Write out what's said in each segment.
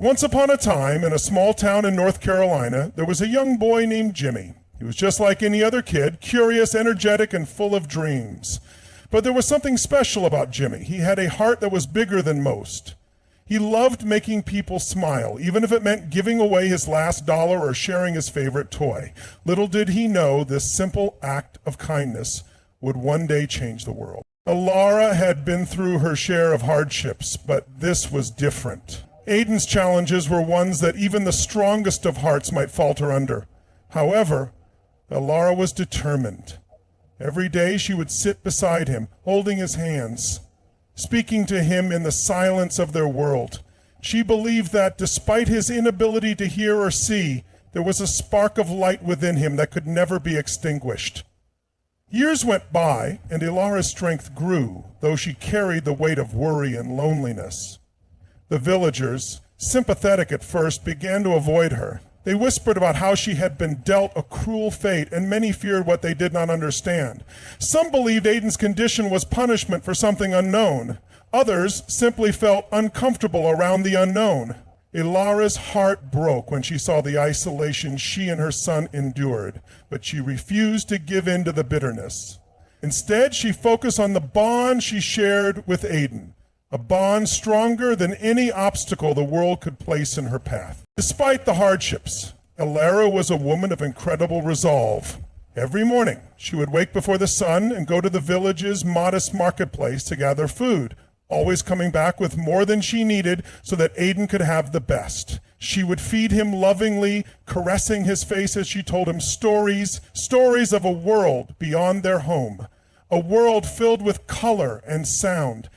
Once upon a time, in a small town in North Carolina, there was a young boy named Jimmy. He was just like any other kid, curious, energetic, and full of dreams. But there was something special about Jimmy. He had a heart that was bigger than most. He loved making people smile, even if it meant giving away his last dollar or sharing his favorite toy. Little did he know this simple act of kindness would one day change the world. Elara had been through her share of hardships, but this was different. Aiden's challenges were ones that even the strongest of hearts might falter under. However, Elara was determined. Every day she would sit beside him, holding his hands, speaking to him in the silence of their world. She believed that despite his inability to hear or see, there was a spark of light within him that could never be extinguished. Years went by, and Elara's strength grew, though she carried the weight of worry and loneliness. The villagers, sympathetic at first, began to avoid her. They whispered about how she had been dealt a cruel fate, and many feared what they did not understand. Some believed Aiden's condition was punishment for something unknown. Others simply felt uncomfortable around the unknown. Elara's heart broke when she saw the isolation she and her son endured, but she refused to give in to the bitterness. Instead, she focused on the bond she shared with Aiden, a bond stronger than any obstacle the world could place in her path. Despite the hardships, Elara was a woman of incredible resolve. Every morning, she would wake before the sun and go to the village's modest marketplace to gather food, always coming back with more than she needed so that Aiden could have the best. She would feed him lovingly, caressing his face as she told him stories of a world beyond their home, a world filled with color and sound.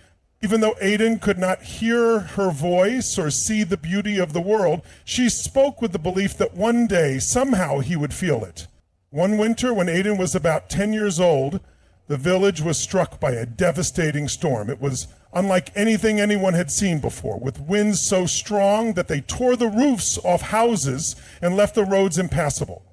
Even though Aiden could not hear her voice or see the beauty of the world, she spoke with the belief that one day, somehow, he would feel it. One winter, when Aiden was about 10 years old, the village was struck by a devastating storm. It was unlike anything anyone had seen before, with winds so strong that they tore the roofs off houses and left the roads impassable.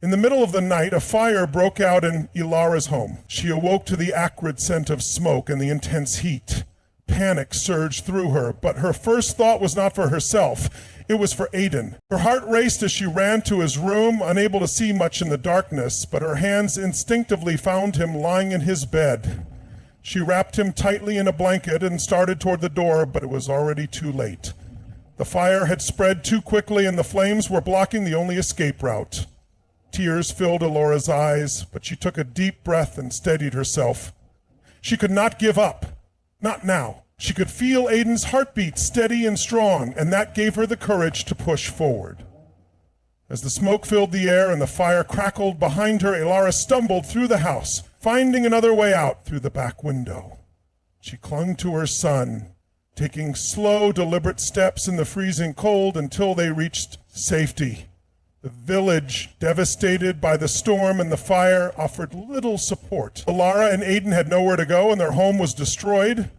In the middle of the night, a fire broke out in Elara's home. She awoke to the acrid scent of smoke and the intense heat. Panic surged through her, but her first thought was not for herself. It was for Aiden. Her heart raced as she ran to his room, unable to see much in the darkness, but her hands instinctively found him lying in his bed. She wrapped him tightly in a blanket and started toward the door, but it was already too late. The fire had spread too quickly, and the flames were blocking the only escape route. Tears filled Elara's eyes, but she took a deep breath and steadied herself. She could not give up. Not now. She could feel Aiden's heartbeat steady and strong, and that gave her the courage to push forward. As the smoke filled the air and the fire crackled behind her, Elara stumbled through the house, finding another way out through the back window. She clung to her son, taking slow, deliberate steps in the freezing cold until they reached safety. The village, devastated by the storm and the fire, offered little support. Elara and Aiden had nowhere to go, and their home was destroyed.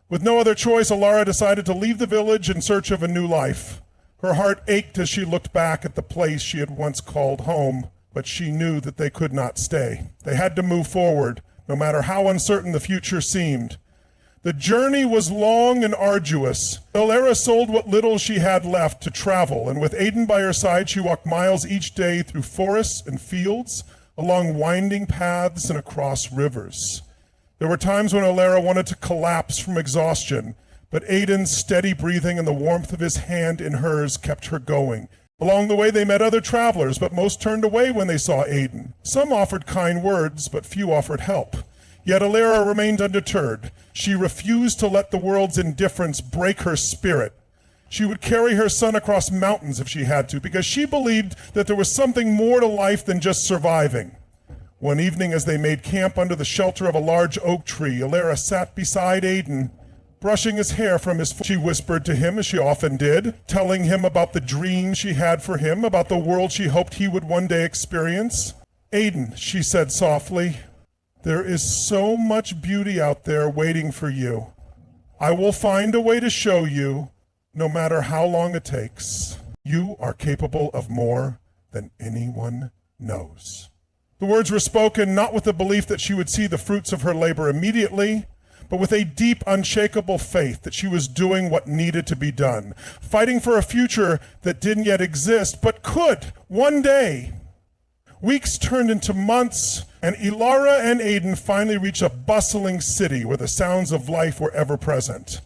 With no other choice, Elara decided to leave the village in search of a new life. Her heart ached as she looked back at the place she had once called home, but she knew that they could not stay. They had to move forward, no matter how uncertain the future seemed. The journey was long and arduous. Elara sold what little she had left to travel, and with Aiden by her side, she walked miles each day through forests and fields, along winding paths and across rivers. There were times when Elara wanted to collapse from exhaustion, but Aiden's steady breathing and the warmth of his hand in hers kept her going. Along the way, they met other travelers, but most turned away when they saw Aiden. Some offered kind words, but few offered help. Yet Elara remained undeterred. She refused to let the world's indifference break her spirit. She would carry her son across mountains if she had to, because she believed that there was something more to life than just surviving. One evening, as they made camp under the shelter of a large oak tree, Elara sat beside Aiden, brushing his hair from his forehead. She whispered to him, as she often did, telling him about the dreams she had for him, about the world she hoped he would one day experience. "Aiden," she said softly, "there is so much beauty out there waiting for you. I will find a way to show you, no matter how long it takes. You are capable of more than anyone knows." The words were spoken not with the belief that she would see the fruits of her labor immediately, but with a deep, unshakable faith that she was doing what needed to be done, fighting for a future that didn't yet exist, but could one day. Weeks turned into months, and Elara and Aiden finally reached a bustling city where the sounds of life were ever present.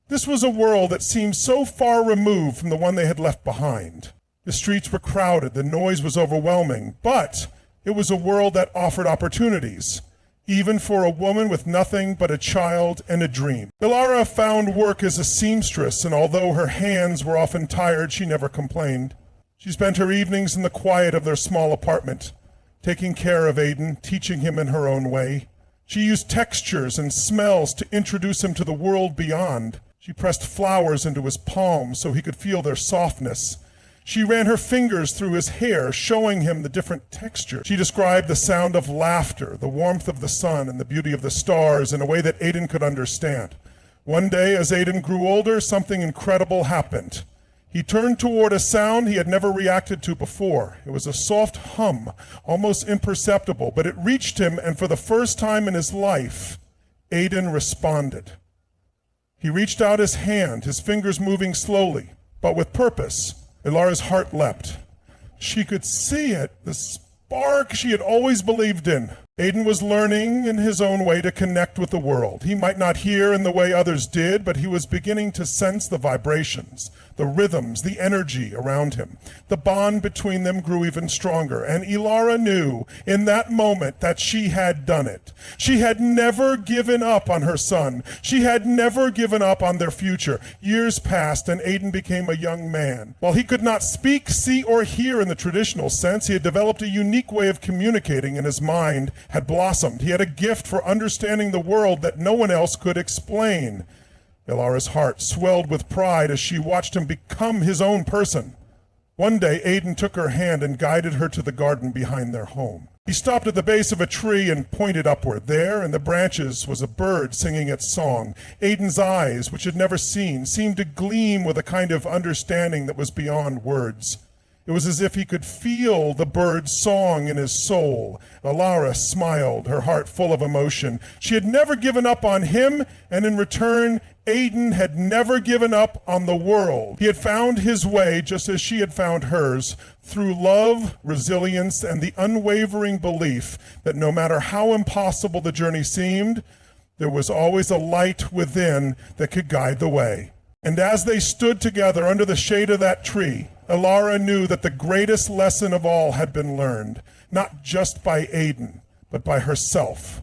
This was a world that seemed so far removed from the one they had left behind. The streets were crowded, the noise was overwhelming, but it was a world that offered opportunities, even for a woman with nothing but a child and a dream. Elara found work as a seamstress, and although her hands were often tired, she never complained. She spent her evenings in the quiet of their small apartment, taking care of Aiden, teaching him in her own way. She used textures and smells to introduce him to the world beyond. She pressed flowers into his palms so he could feel their softness. She ran her fingers through his hair, showing him the different textures. She described the sound of laughter, the warmth of the sun, and the beauty of the stars in a way that Aiden could understand. One day, as Aiden grew older, something incredible happened. He turned toward a sound he had never reacted to before. It was a soft hum, almost imperceptible, but it reached him, and for the first time in his life, Aiden responded. He reached out his hand, his fingers moving slowly, but with purpose. Elara's heart leapt. She could see it, the spark she had always believed in. Aiden was learning in his own way to connect with the world. He might not hear in the way others did, but he was beginning to sense the vibrations, the rhythms, the energy around him. The bond between them grew even stronger, and Elara knew in that moment that she had done it. She had never given up on her son. She had never given up on their future. Years passed, and Aiden became a young man. While he could not speak, see, or hear in the traditional sense, he had developed a unique way of communicating, and his mind had blossomed. He had a gift for understanding the world that no one else could explain. Elara's heart swelled with pride as she watched him become his own person. One day, Aiden took her hand and guided her to the garden behind their home. He stopped at the base of a tree and pointed upward. There, in the branches, was a bird singing its song. Aiden's eyes, which had never seen, seemed to gleam with a kind of understanding that was beyond words. It was as if he could feel the bird's song in his soul. Elara smiled, her heart full of emotion. She had never given up on him, and in return, Aiden had never given up on the world. He had found his way, just as she had found hers, through love, resilience, and the unwavering belief that no matter how impossible the journey seemed, there was always a light within that could guide the way. And as they stood together under the shade of that tree, Elara knew that the greatest lesson of all had been learned, not just by Aiden, but by herself.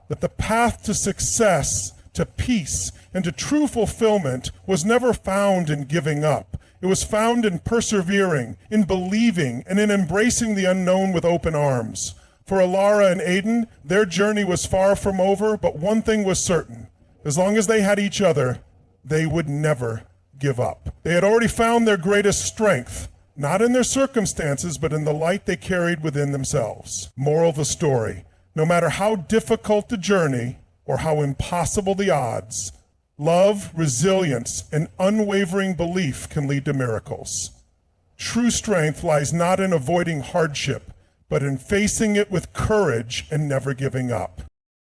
That the path to success, to peace, and to true fulfillment was never found in giving up. It was found in persevering, in believing, and in embracing the unknown with open arms. For Elara and Aiden, their journey was far from over, but one thing was certain. As long as they had each other, they would never give up. They had already found their greatest strength, not in their circumstances, but in the light they carried within themselves. Moral of the story: no matter how difficult the journey or how impossible the odds, love, resilience, and unwavering belief can lead to miracles. True strength lies not in avoiding hardship, but in facing it with courage and never giving up.